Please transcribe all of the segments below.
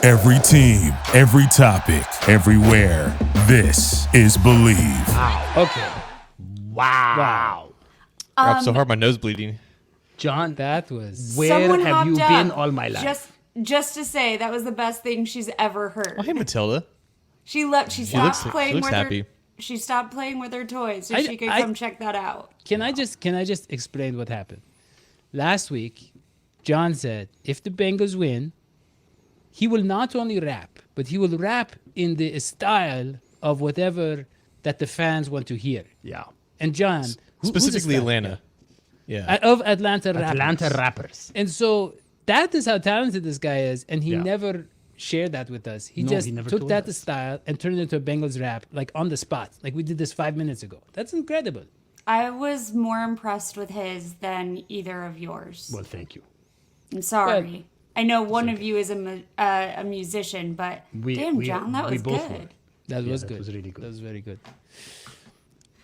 Every team, every topic, everywhere. This is Believe. Wow. Okay. Wow. Rob, so hard my nose bleeding. John, That was... where Someone have you hopped been up all my life? Just to say that was the best thing she's ever heard. Oh, hey, Matilda. She left. She stopped playing she looks with happy. her. She stopped playing with her toys so I- she could I- come check that out. Can I just explain what happened? Last week, John said if the Bengals win, he will not only rap, but he will rap in the style of whatever that the fans want to hear. Yeah. And John, who's the Specifically style? Atlanta. Yeah. Of Atlanta rappers. Atlanta rappers. And so that is how talented this guy is, and he Yeah. never shared that with us. He No, just he never took told that us. style and turned it into a Bengals rap, like on the spot. Like we did this 5 minutes ago. That's incredible. I was more impressed with his than either of yours. Well, thank you. I'm sorry. I know one of you is a musician, but damn, John, that we was both good. were. That was that good. was really good. That was very good.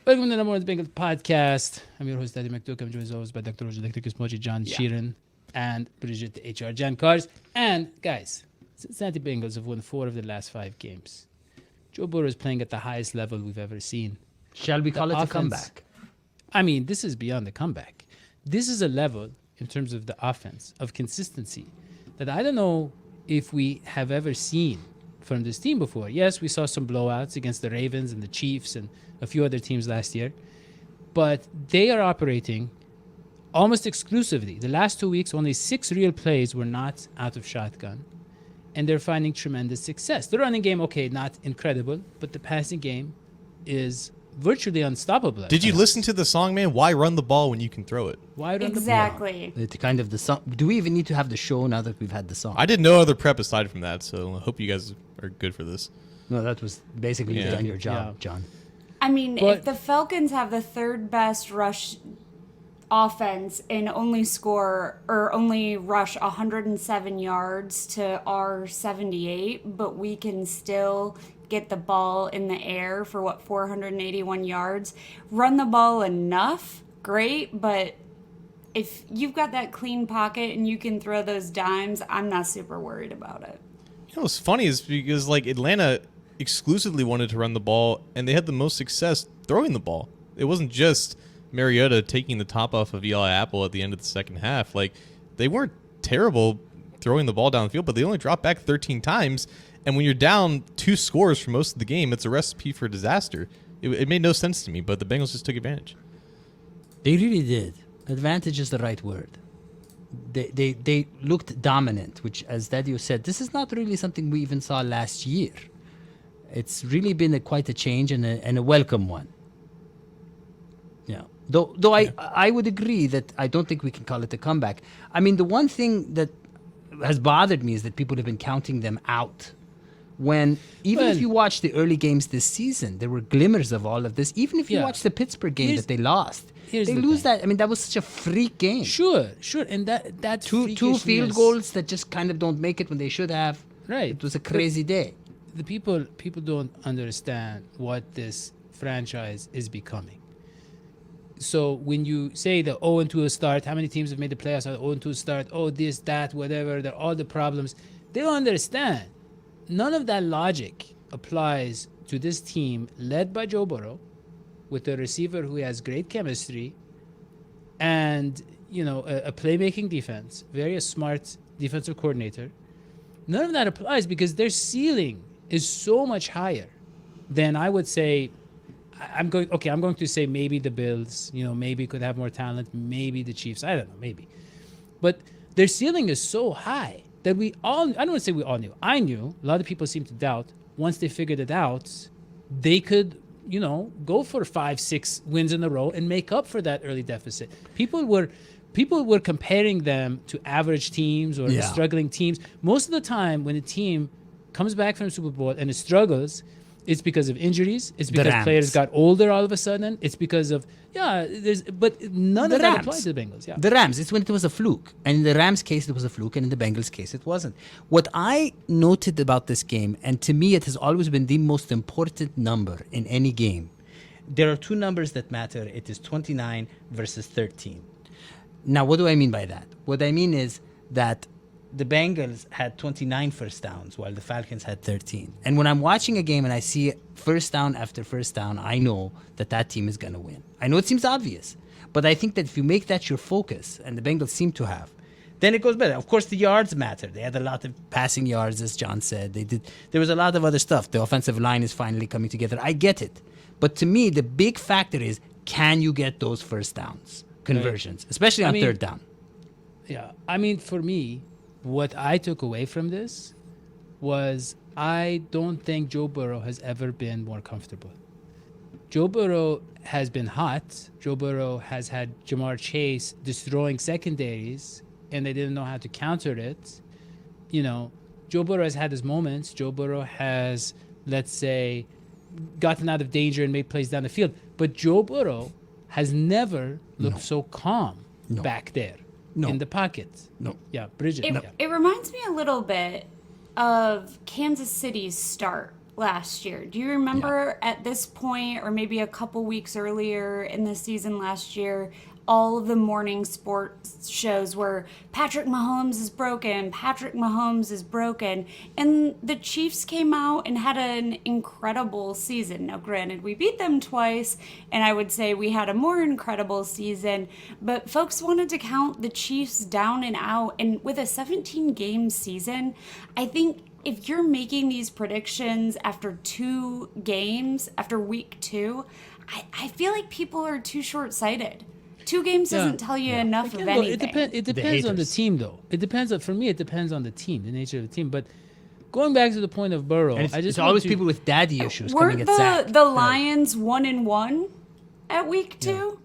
Welcome to the number one Bengals podcast. I'm your host, Daddy McDuck. I'm joined as always by Dr. Roger Electricus Moji, John Sheeran, and Bridget, the HR Jan Cars. And guys, Cincinnati Bengals have won 4 of the last 5 games. Joe Burrow is playing at the highest level we've ever seen. Shall we call it a offense- comeback? I mean, this is beyond the comeback. This is a level in terms of the offense, of consistency, that I don't know if we have ever seen from this team before. Yes, we saw some blowouts against the Ravens and the Chiefs and a few other teams last year, but they are operating almost exclusively. The last 2 weeks, only 6 real plays were not out of shotgun, and they're finding tremendous success. The running game, okay, not incredible, but the passing game is virtually unstoppable. Did you listen to the song, man? Why run the ball when you can throw it? Why run the Exactly. It's kind of the song. Do we even need to have the show now that we've had the song? I did no other prep aside from that, so I hope you guys are good for this. No, that was basically Yeah. done your job, Yeah. John. I mean, But- if the Falcons have the third best rush offense and only rush 107 yards to our 78, but we can still get the ball in the air for 481 yards, run the ball enough, great, but if you've got that clean pocket and you can throw those dimes, I'm not super worried about it. You know what's funny is because like Atlanta exclusively wanted to run the ball, and they had the most success throwing the ball. It wasn't just Mariota taking the top off of Eli Apple at the end of the second half. Like, they weren't terrible throwing the ball downfield, but they only dropped back 13 times. And when you're down 2 scores for most of the game, it's a recipe for disaster. It made no sense to me, but the Bengals just took advantage. They really did. Advantage is the right word. They looked dominant, which, as Daddy said, this is not really something we even saw last year. It's really been quite a change and a welcome one. Yeah. Though I would agree that I don't think we can call it a comeback. I mean, the one thing that has bothered me is that people have been counting them out. When even if you watch the early games this season, there were glimmers of all of this. Even if you Yeah. watch the Pittsburgh game Here's- that they lost, here's they the lose thing. that. I mean, that was such a freak game. Sure, and that Two field freakishness- goals that just kind of don't make it when they should have. Right. It was a crazy day. The people don't understand what this franchise is becoming. So when you say the 0-2 start, how many teams have made the playoffs on 0-2 start? Oh, this, that, whatever. They're all the problems. They don't understand. None of that logic applies to this team led by Joe Burrow, with a receiver who has great chemistry, and a playmaking defense, very smart defensive coordinator. None of that applies because their ceiling is so much higher than I would say. I'm going to say maybe the Bills, maybe could have more talent, maybe the Chiefs, I don't know, maybe. But their ceiling is so high that I don't want to say we all knew. I knew, a lot of people seem to doubt, once they figured it out, they could, go for 5-6 wins in a row and make up for that early deficit. People were comparing them to average teams or struggling teams. Most of the time when a team comes back from the Super Bowl and it struggles, it's because of injuries. It's because players got older all of a sudden. It's because of but none of that applies to the Bengals. Yeah, The Rams. It's when it was a fluke, and in the Rams' case, it was a fluke, and in the Bengals' case, it wasn't. What I noted about this game, and to me, it has always been the most important number in any game. There are 2 numbers that matter. It is 29 versus 13. Now, what do I mean by that? What I mean is that the Bengals had 29 first downs while the Falcons had 13. And when I'm watching a game and I see first down after first down, I know that team is going to win. I know it seems obvious, but I think that if you make that your focus, and the Bengals seem to have, then it goes better. Of course, the yards matter. They had a lot of passing yards, as John said. There was a lot of other stuff. The offensive line is finally coming together. I get it. But to me, the big factor is, can you get those first downs, conversions, especially on third down? Yeah. I mean, for me, what I took away from this was I don't think Joe Burrow has ever been more comfortable. Joe Burrow has been hot. Joe Burrow has had Jamar Chase destroying secondaries, and they didn't know how to counter it. You know, Joe Burrow has had his moments. Joe Burrow has, let's say, gotten out of danger and made plays down the field. But Joe Burrow has never looked so calm back there in the pocket. No. Yeah, Bridget. It reminds me a little bit of Kansas City's start last year. Do you remember at this point, or maybe a couple weeks earlier in the season last year, all of the morning sports shows were Patrick Mahomes is broken, Patrick Mahomes is broken. And the Chiefs came out and had an incredible season. Now, granted, we beat them twice, and I would say we had a more incredible season, but folks wanted to count the Chiefs down and out. And with a 17-game season, I think if you're making these predictions after 2 games, after week 2, I feel like people are too short-sighted. 2 games doesn't tell you enough of anything. It depends on the team, though. It depends for me. It depends on the team, the nature of the team. But going back to the point of Burrow, It's always people with daddy issues Weren't coming at Zach. the Lions 1-1 at week 2?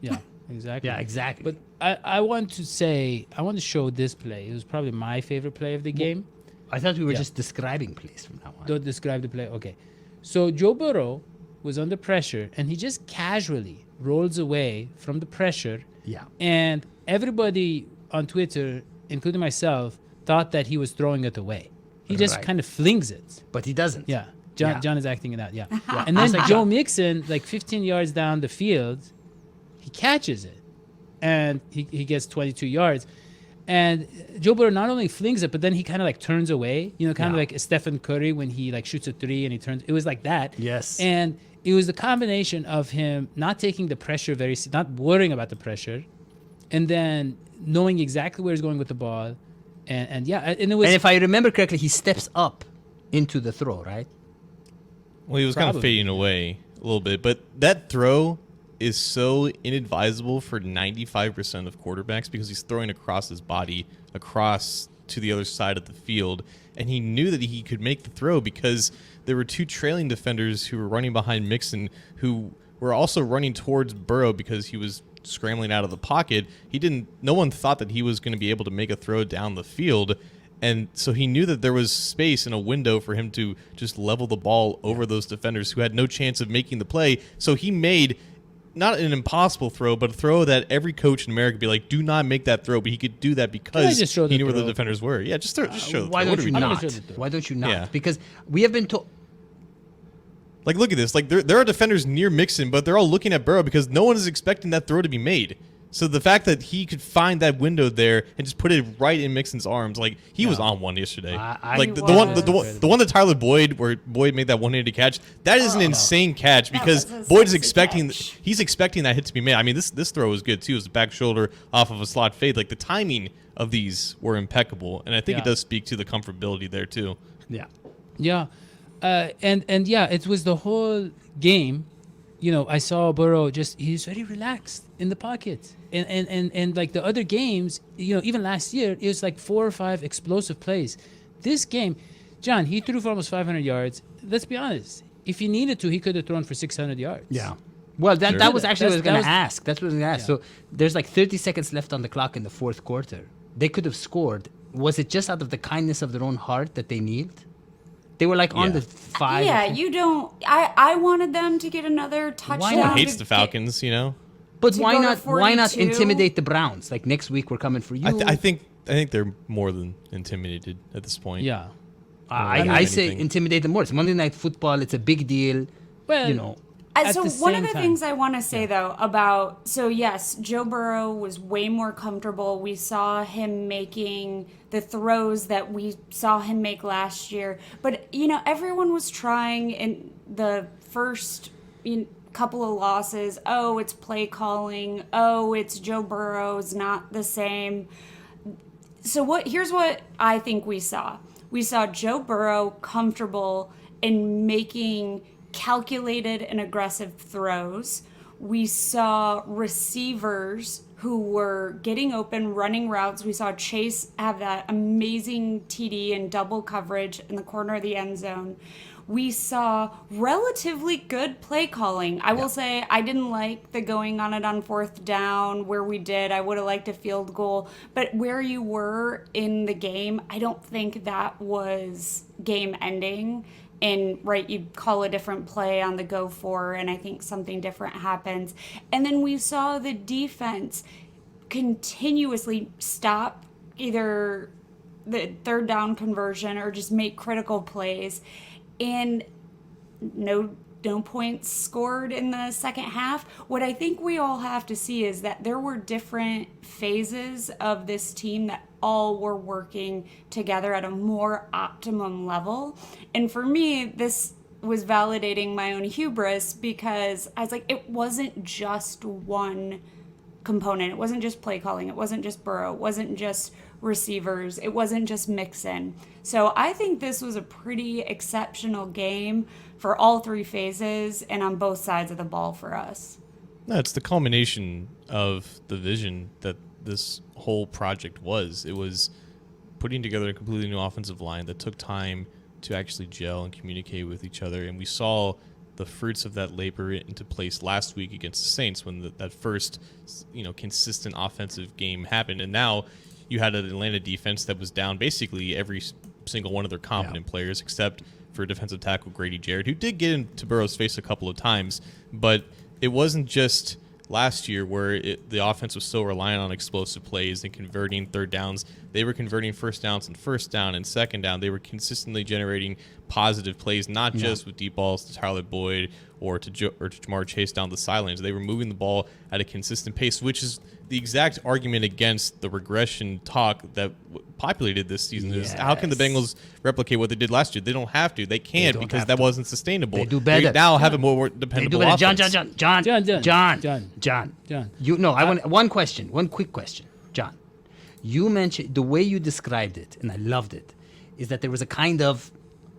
Yeah, exactly. Yeah, exactly. But I want to show this play. It was probably my favorite play of the game. I thought we were just describing plays from now on. Don't describe the play. Okay. So Joe Burrow was under pressure, and he just casually rolls away from the pressure. Yeah. And everybody on Twitter, including myself, thought that he was throwing it away. He just kind of flings it. But he doesn't. Yeah. John is acting it out. Yeah. And then Joe Mixon, like 15 yards down the field, he catches it. And he gets 22 yards. And Joe Burrow not only flings it, but then he kind of like turns away, kind of like Stephen Curry when he like shoots a 3 and he turns. It was like that. Yes. And it was the combination of him not taking the pressure not worrying about the pressure, and then knowing exactly where he's going with the ball. And it was. And if I remember correctly, he steps up into the throw, right? Well, he was kind of fading away a little bit, but that throw is so inadvisable for 95% of quarterbacks because he's throwing across his body, across to the other side of the field, and he knew that he could make the throw because there were 2 trailing defenders who were running behind Mixon who were also running towards Burrow because he was scrambling out of the pocket. No one thought that he was going to be able to make a throw down the field, and so he knew that there was space and a window for him to just level the ball over those defenders who had no chance of making the play. So he made not an impossible throw, but a throw that every coach in America would be like, do not make that throw. But he could do that because he knew where the defenders were. Yeah, just show the Why throw. don't you not? Why don't you not? Yeah. Because we have been told. Like, look at this. Like, there are defenders near Mixon, but they're all looking at Burrow because no one is expecting that throw to be made. So the fact that he could find that window there and just put it right in Mixon's arms, like he was on one yesterday. The one that Tyler Boyd, where Boyd made that one-handed catch, that is an insane catch because Boyd is expecting he's expecting that hit to be made. I mean, this throw was good too. It was a back shoulder off of a slot fade. Like the timing of these were impeccable, and I think it does speak to the comfortability there too. Yeah. Yeah. And it was the whole game. I saw Burrow he's very relaxed in the pocket. And like the other games, even last year, it was like 4 or 5 explosive plays. This game, John, he threw for almost 500 yards. Let's be honest. If he needed to, he could have thrown for 600 yards. Yeah. Well, that was actually what I was going to ask. That's what I was going to ask. Yeah. So there's like 30 seconds left on the clock in the 4th quarter. They could have scored. Was it just out of the kindness of their own heart that they kneeled? They were like on the 5. Yeah, you don't. I wanted them to get another touchdown. No one hates the Falcons, But why not? Why not intimidate the Browns? Like next week, we're coming for you. I think they're more than intimidated at this point. Yeah, I say intimidate them more. It's Monday Night Football. It's a big deal. Well, at So the one of same the time- things I want to say though about, so yes, Joe Burrow was way more comfortable. We saw him making the throws that we saw him make last year, but everyone was trying in the first couple of losses. Oh, it's play calling. Oh, it's Joe Burrow's not the same. So here's what I think we saw. We saw Joe Burrow comfortable in making calculated and aggressive throws. We saw receivers who were getting open, running routes. We saw Chase have that amazing TD and double coverage in the corner of the end zone. We saw relatively good play calling. I will say I didn't like the going on it on fourth down where we did. I would have liked a field goal. But where you were in the game, I don't think that was game ending. And you call a different play on the go for, and I think something different happens. And then we saw the defense continuously stop either the third down conversion or just make critical plays. And no points scored in the second half. What I think we all have to see is that there were different phases of this team that all were working together at a more optimum level. And for me, this was validating my own hubris because I was like, it wasn't just one component. It wasn't just play calling. It wasn't just Burrow. It wasn't just receivers. It wasn't just Mixon. So I think this was a pretty exceptional game for all three phases and on both sides of the ball for us. No, it's the culmination of the vision that this whole project was. It was putting together a completely new offensive line that took time to actually gel and communicate with each other. And we saw the fruits of that labor into place last week against the Saints when that first, consistent offensive game happened. And now you had an Atlanta defense that was down basically every single one of their competent players except for defensive tackle Grady Jarrett, who did get into Burrow's face a couple of times. But it wasn't just last year where the offense was so reliant on explosive plays and converting third downs. They were converting first downs and first down and second down. They were consistently generating positive plays, not just with deep balls to Tyler Boyd or to Jamar Chase down the sidelines. They were moving the ball at a consistent pace, which is the exact argument against the regression talk that populated this season. Is how can the Bengals replicate what they did last year? They don't have to. They can't because that wasn't sustainable. They do better. They now have a more dependable offense. John. I want one quick question. John, you mentioned the way you described it, and I loved it, is that there was a kind of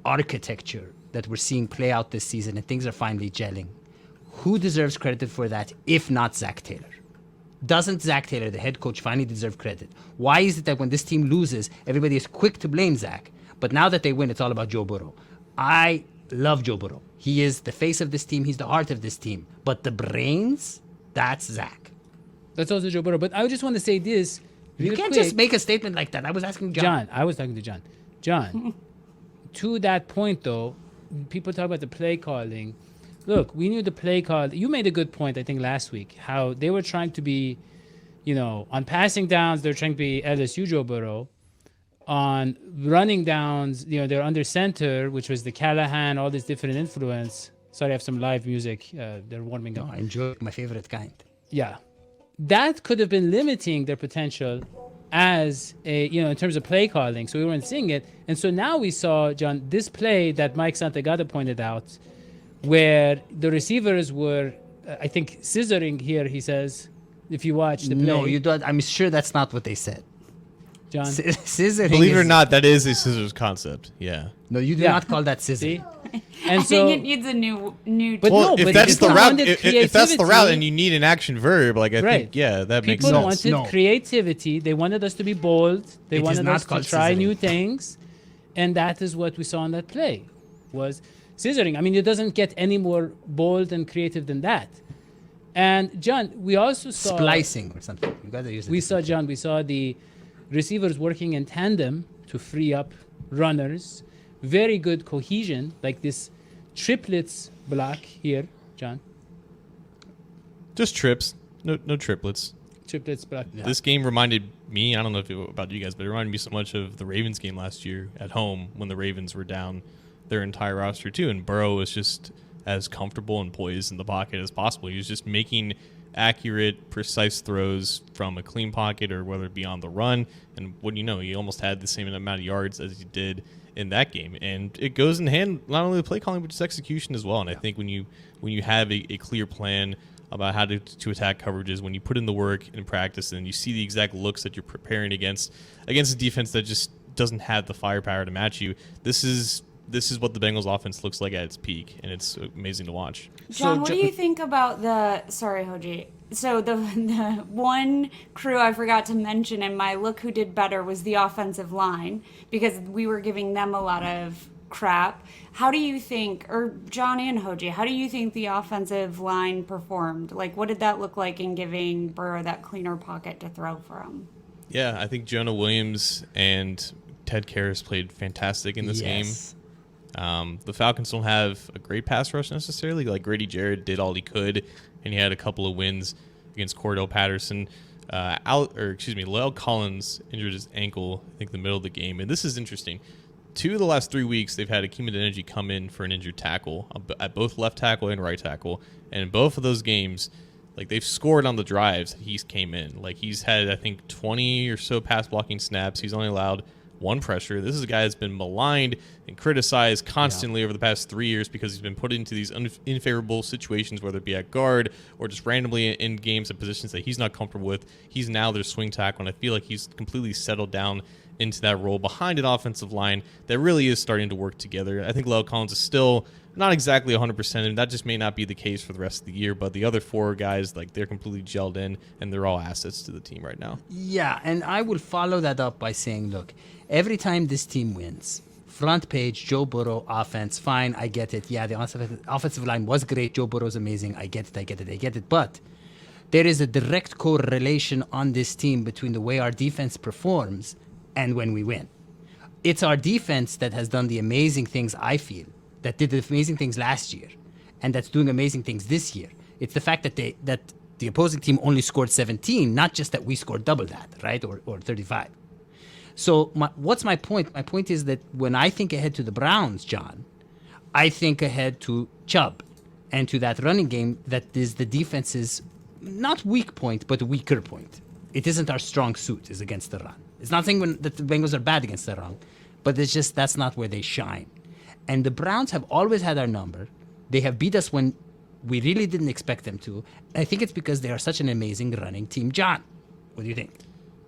architecture that we're seeing play out this season and things are finally gelling. Who deserves credit for that if not Zach Taylor? Doesn't Zach Taylor, the head coach, finally deserve credit? Why is it that when this team loses, everybody is quick to blame Zach, but now that they win, it's all about Joe Burrow? I love Joe Burrow. He is the face of this team. He's the heart of this team. But the brains, that's Zach. That's also Joe Burrow. But I just want to say this. You can't just make a statement like that. I was asking John. I was talking to John. John, to that point, though, people talk about the play calling. Look, we knew the play call. You made a good point, I think, last week, how they were trying to be, on passing downs, they're trying to be LSU Joe Burrow. On running downs, they're under center, which was the Callahan, all this different influence. Sorry, I have some live music. They're warming up. No, I enjoy my favorite kind. Yeah. That could have been limiting their potential as in terms of play calling. So we weren't seeing it. And so now we saw, John, this play that Mike Santagata pointed out, where the receivers were, I think, scissoring here, he says, if you watch the play. No, you don't. I'm sure that's not what they said. John. Scissoring. Believe it or not, that is a scissors concept. Yeah. No, you do not call that scissoring. And I so, think it needs a new. But Well, no, if but that's people the route, wanted if that's the route, creativity. and you need an action verb, I think, that makes People sense. wanted creativity. They wanted us to be bold. They It is wanted not us to called try scissoring. new things. And that is what we saw in that play, was scissoring. I mean, it doesn't get any more bold and creative than that. And, John, we also saw... Splicing or something. You got to use it. We saw the receivers working in tandem to free up runners. Very good cohesion, like this triplets block here, John. Just trips, no triplets. Triplets block. Yeah. This game reminded me, I don't know about you guys, but it reminded me so much of the Ravens game last year at home when the Ravens were down their entire roster too, and Burrow was just as comfortable and poised in the pocket as possible. He was just making accurate, precise throws from a clean pocket or whether it be on the run. And what do you know, he almost had the same amount of yards as he did in that game. And it goes in hand, not only the play calling, but just execution as well. And I think when you have a clear plan about how to attack coverages, when you put in the work in practice and you see the exact looks that you're preparing against a defense that just doesn't have the firepower to match you, this is what the Bengals offense looks like at its peak, and it's amazing to watch. John, what do you think about sorry, Hoji. So the one crew I forgot to mention in my look who did better was the offensive line, because we were giving them a lot of crap. How do you think, or John and Hoji, how do you think the offensive line performed? Like, what did that look like in giving Burrow that cleaner pocket to throw from? Yeah, I think Jonah Williams and Ted Karras played fantastic in this game. The Falcons don't have a great pass rush necessarily. Like, Grady Jarrett did all he could, and he had a couple of wins against Cordell Patterson. La'el Collins injured his ankle, I think, in the middle of the game. And this is interesting. 2 of the last 3 weeks, they've had Akeem Adeniji come in for an injured tackle at both left tackle and right tackle. And in both of those games, like, they've scored on the drives that he's came in. Like, he's had, I think, 20 or so pass blocking snaps. He's only allowed 1 pressure. This is a guy that's been maligned and criticized constantly over the past 3 years because he's been put into these unfavorable situations, whether it be at guard or just randomly in games at positions that he's not comfortable with. He's now their swing tackle, and I feel like he's completely settled down into that role behind an offensive line that really is starting to work together. I think La'el Collins is still not exactly 100%, and that just may not be the case for the rest of the year, but the other 4 guys, like, they're completely gelled in, and they're all assets to the team right now. Yeah, and I will follow that up by saying, look, every time this team wins, front page, Joe Burrow offense, fine, I get it. Yeah, the offensive line was great. Joe Burrow's amazing. I get it. But there is a direct correlation on this team between the way our defense performs and when we win. It's our defense that has done the amazing things, I feel, that did the amazing things last year, and that's doing amazing things this year. It's the fact that the opposing team only scored 17, not just that we scored double that, right, or 35. So what's my point? My point is that when I think ahead to the Browns, John, I think ahead to Chubb and to that running game that is the defense's not weak point, but a weaker point. It isn't our strong suit, is against the run. It's not saying that the Bengals are bad against the run, but it's just that's not where they shine. And the Browns have always had our number. They have beat us when we really didn't expect them to. I think it's because they are such an amazing running team. John, what do you think?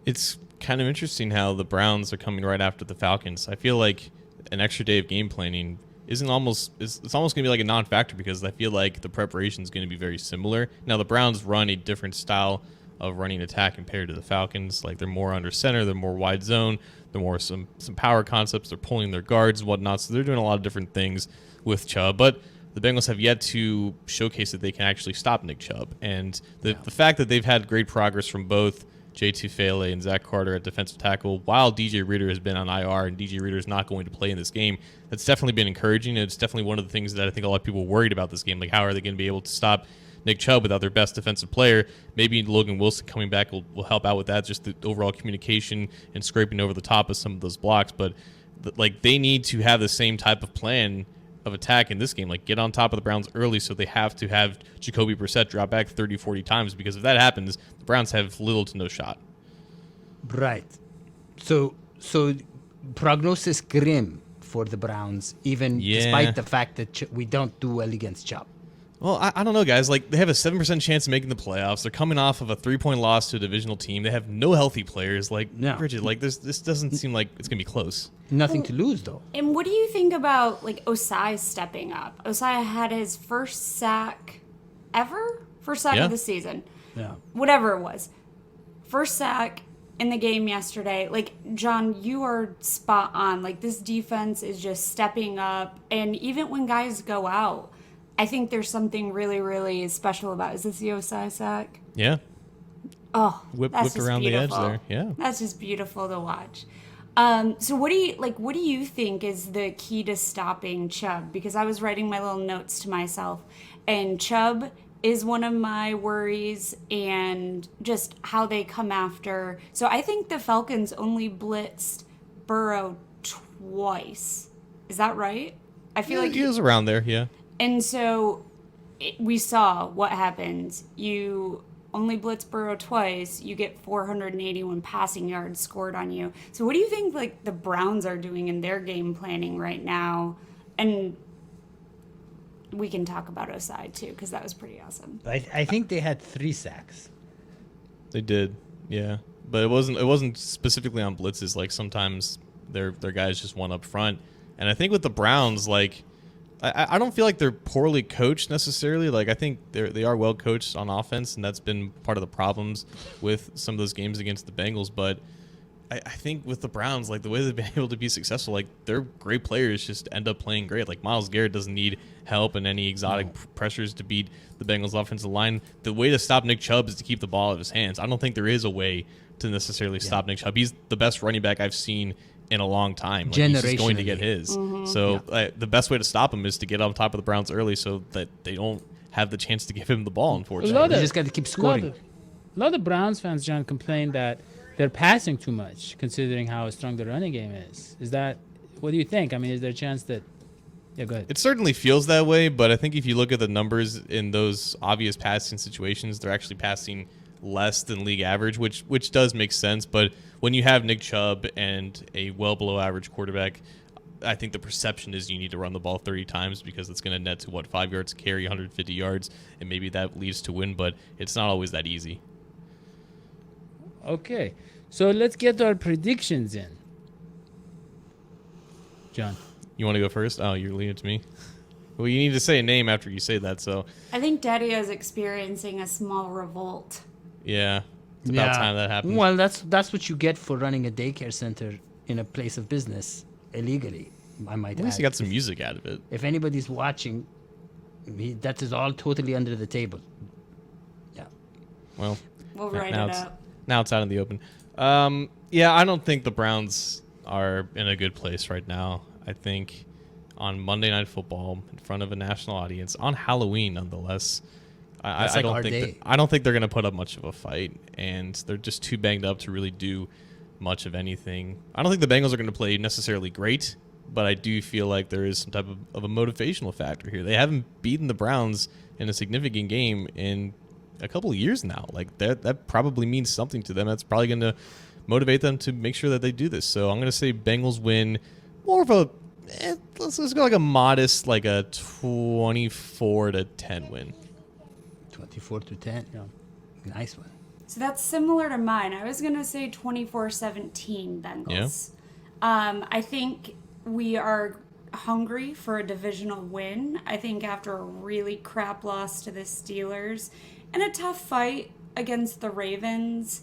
It's kind of interesting how the Browns are coming right after the Falcons. I feel like an extra day of game planning it's almost going to be like a non-factor because I feel like the preparation is going to be very similar. Now, the Browns run a different style of running attack compared to the Falcons. Like, they're more under center, they're more wide zone, they're more some power concepts, they're pulling their guards and whatnot, so they're doing a lot of different things with Chubb. But the Bengals have yet to showcase that they can actually stop Nick Chubb. And the fact that they've had great progress from both J.T. Fale and Zach Carter at defensive tackle, while DJ Reader has been on IR and DJ Reader is not going to play in this game, that's definitely been encouraging. And it's definitely one of the things that I think a lot of people were worried about this game. Like, how are they going to be able to stop Nick Chubb without their best defensive player? Maybe Logan Wilson coming back will help out with that, just the overall communication and scraping over the top of some of those blocks. But they need to have the same type of plan of attack in this game, like get on top of the Browns early, so they have to have Jacoby Brissett drop back 30, 40 times, because if that happens, the Browns have little to no shot. Right. So prognosis grim for the Browns, even despite the fact that we don't do well against Chubb. Well, I don't know, guys. Like, they have a 7% chance of making the playoffs. They're coming off of a 3-point loss to a divisional team. They have no healthy players. Like, no. Bridget, like, this doesn't seem like it's going to be close. Nothing to lose, though. And what do you think about, like, Osai stepping up? Osai had his first sack ever? First sack of the season. Yeah. Whatever it was. First sack in the game yesterday. Like, John, you are spot on. Like, this defense is just stepping up. And even when guys go out, I think there's something really, really special about it. Is this the Osai sack? Yeah. Oh, Whipped that's around beautiful. the edge there. Yeah. That's just beautiful to watch. So what do you think is the key to stopping Chubb? Because I was writing my little notes to myself, and Chubb is one of my worries, and just how they come after. So I think the Falcons only blitzed Burrow twice. Is that right? I feel like he was around there, yeah. And so we saw what happened. You only blitz Burrow twice, you get 481 passing yards scored on you. So what do you think like the Browns are doing in their game planning right now? And we can talk about Osai too, because that was pretty awesome. I think they had 3 sacks. They did, yeah. But it wasn't specifically on blitzes. Like sometimes their guys just won up front. And I think with the Browns, like I don't feel like they're poorly coached necessarily. Like I think they are well coached on offense, and that's been part of the problems with some of those games against the Bengals. But I think with the Browns, like the way they've been able to be successful, like their great players just end up playing great. Like Myles Garrett doesn't need help and any exotic pressures to beat the Bengals offensive line. The way to stop Nick Chubb is to keep the ball out of his hands. I don't think there is a way to necessarily stop Nick Chubb. He's the best running back I've seen in a long time. Like, he's just going to get his. So the best way to stop him is to get on top of the Browns early so that they don't have the chance to give him the ball, unfortunately. You just got to keep scoring. A lot of Browns fans, John, complain that they're passing too much, considering how strong the running game is. Is that, what do you think? I mean, is there a chance that, yeah, go ahead. It certainly feels that way, but I think if you look at the numbers in those obvious passing situations, they're actually passing less than league average, which does make sense. But when you have Nick Chubb and a well below average quarterback, I think the perception is you need to run the ball 30 times because it's going to net to 5 yards a carry, 150 yards, and maybe that leads to win, but it's not always that easy. Okay, so let's get our predictions in. John. You want to go first? Oh, you're leading it to me? Well, you need to say a name after you say that, so. I think Daddy is experiencing a small revolt. Yeah. It's about time that happens. Well, that's what you get for running a daycare center in a place of business illegally, I might add. At least you got some music out of it. If anybody's watching, that is all totally under the table. Yeah. Well, We'll write now it it's, up. now it's out in the open. Yeah, I don't think the Browns are in a good place right now. I think on Monday Night Football, in front of a national audience, on Halloween nonetheless, I don't think they're going to put up much of a fight, and they're just too banged up to really do much of anything. I don't think the Bengals are going to play necessarily great, but I do feel like there is some type of a motivational factor here. They haven't beaten the Browns in a significant game in a couple of years now. Like that probably means something to them. That's probably going to motivate them to make sure that they do this. So I'm going to say Bengals win more of a let's go like a modest, like a 24-10 win. 24-10. Yeah. Nice one. So that's similar to mine. I was going to say 24-17 Bengals. Yeah. I think we are hungry for a divisional win. I think after a really crap loss to the Steelers and a tough fight against the Ravens,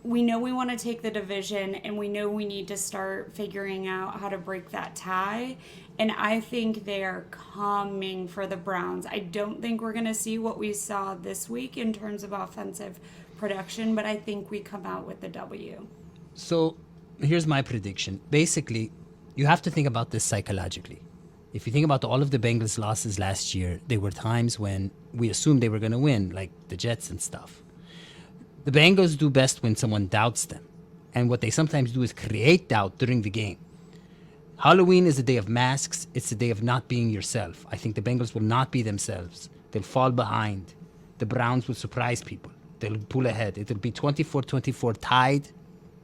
we know we want to take the division, and we know we need to start figuring out how to break that tie. And I think they are coming for the Browns. I don't think we're going to see what we saw this week in terms of offensive production, but I think we come out with the W. So here's my prediction. Basically, you have to think about this psychologically. If you think about all of the Bengals losses last year, there were times when we assumed they were going to win, like the Jets and stuff. The Bengals do best when someone doubts them. And what they sometimes do is create doubt during the game. Halloween is a day of masks. It's a day of not being yourself. I think the Bengals will not be themselves. They'll fall behind. The Browns will surprise people. They'll pull ahead. It'll be 24-24 tied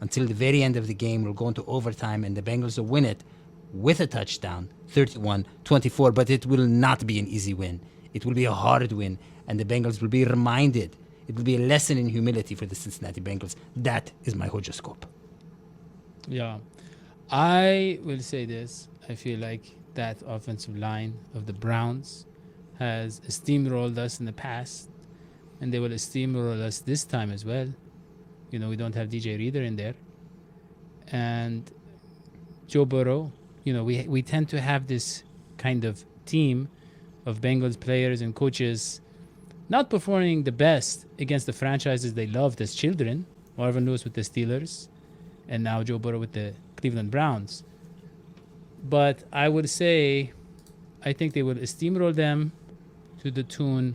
until the very end of the game. We'll go into overtime, and the Bengals will win it with a touchdown, 31-24. But it will not be an easy win. It will be a hard win, and the Bengals will be reminded. It will be a lesson in humility for the Cincinnati Bengals. That is my horoscope. Yeah. I will say this. I feel like that offensive line of the Browns has steamrolled us in the past, and they will steamroll us this time as well. You know, we don't have DJ Reader in there. And Joe Burrow, you know, we tend to have this kind of team of Bengals players and coaches not performing the best against the franchises they loved as children. Marvin Lewis with the Steelers, and now Joe Burrow with the Cleveland Browns. But I would say I think they will steamroll them to the tune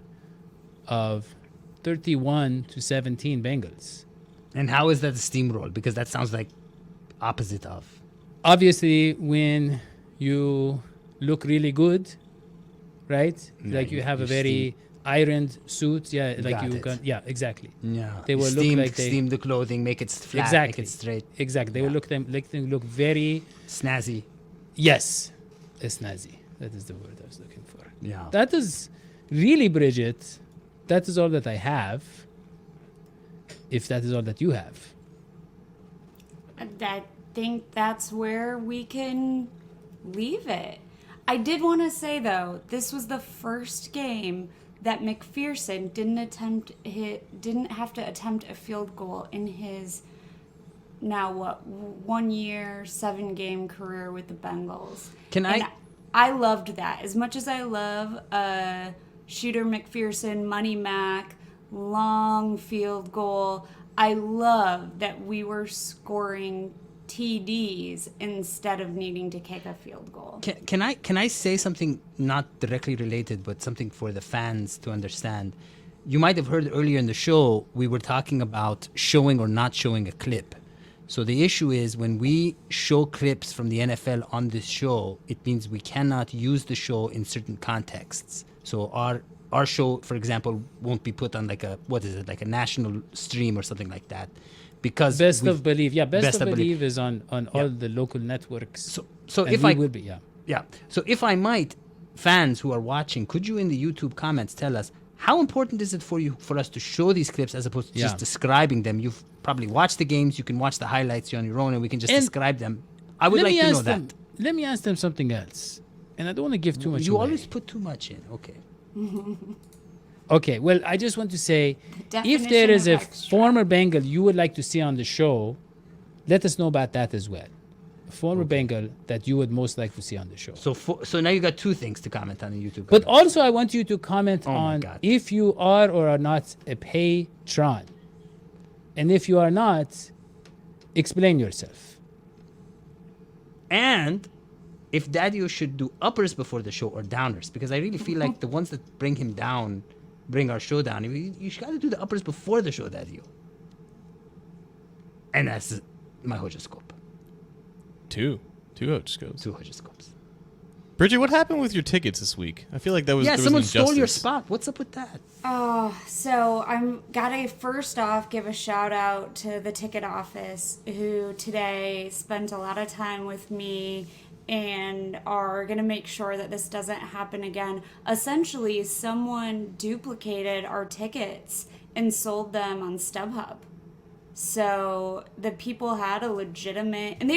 of 31-17 Bengals. And how is that a steamroll? Because that sounds like opposite of. Obviously, when you look really good right? Like you have a very ironed suit. Yeah, like Got you it. got. Yeah, exactly. Yeah. They will look like they steam the clothing, make it flat, exactly make it straight. Exactly. They will look very Snazzy. snazzy. That is the word I was looking for. Yeah. That is really, Bridget. That is all that I have. If that is all that you have. I think that's where we can leave it. I did want to say, though, this was the first game that McPherson didn't have to attempt a field goal in his now 1 year, 7-game career with the Bengals. I loved that. As much as I love Shooter McPherson, Money Mac, long field goal, I love that we were scoring TDs instead of needing to kick a field goal. Can I say something not directly related, but something for the fans to understand? You might have heard earlier in the show, we were talking about showing or not showing a clip. So the issue is when we show clips from the NFL on this show, it means we cannot use the show in certain contexts. So our show, for example, won't be put on like a national stream or something like that. Because Best of Believe is on all the local networks. So and if we will be, So if I might, fans who are watching, could you in the YouTube comments tell us how important is it for us to show these clips as opposed to just describing them? You've probably watched the games, you can watch the highlights on your own, and we can just describe them. I would like to know that. Let me ask them something else, and I don't want to give too much. You away. always put too much in. Okay. Okay, well, I just want to say, if Definition there is of a extra. former Bengal you would like to see on the show, let us know about that as well. A former Bengal that you would most like to see on the show. So now you got two things to comment on the YouTube. But comments. also, I want you to comment my on God. if you are or are not a patron. And if you are not, explain yourself. And if Daddy should do uppers before the show or downers, because I really feel like the ones that bring him down, bring our show down. You got to do the uppers before the show, Daddy. And that's my horoscope. Two horoscopes. Two horoscopes. Bridget, what happened with your tickets this week? I feel like there was someone an stole your injustice. spot. What's up with that? So I'm gotta first off give a shout out to the ticket office who today spent a lot of time with me and are gonna make sure that this doesn't happen again. Essentially, someone duplicated our tickets and sold them on StubHub. So the people had a legitimate, and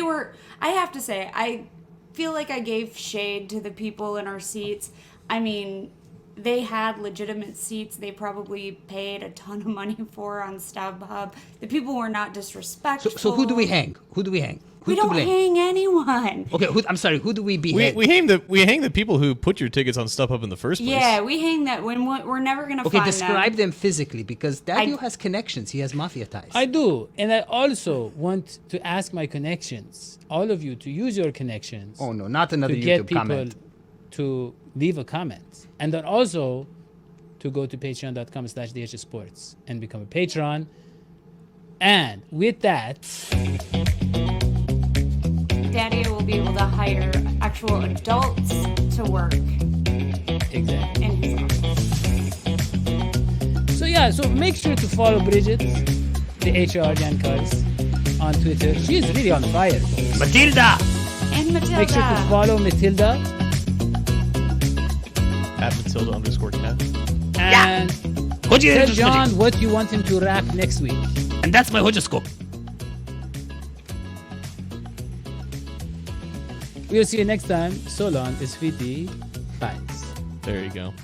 I have to say, I feel like I gave shade to the people in our seats. I mean, they had legitimate seats they probably paid a ton of money for on StubHub. The people were not disrespectful. So who do we hang? We don't hang anyone. Okay, I'm sorry. Who do we behead? We hang the people who put your tickets on StubHub in the first place. Yeah, we hang that when we're never gonna Okay, find describe them. them physically because Daddy has connections. He has mafia ties. I do. And I also want to ask my connections, all of you, to use your connections. Oh no, not another to get YouTube people comment. to leave a comment. And then also to go to patreon.com/dhsports and become a patron. And with that, Daddy will be able to hire actual adults to work exactly. in his office. So make sure to follow Bridget, the HR Jan Cuz, on Twitter. She is really on fire. Matilda! And Matilda. Make sure to follow Matilda. @Matilda_cat. And What do you tell think? John what you want him to rap next week. And that's my horoscope. We'll see you next time. So long. It's Fiti. Bye. There you go.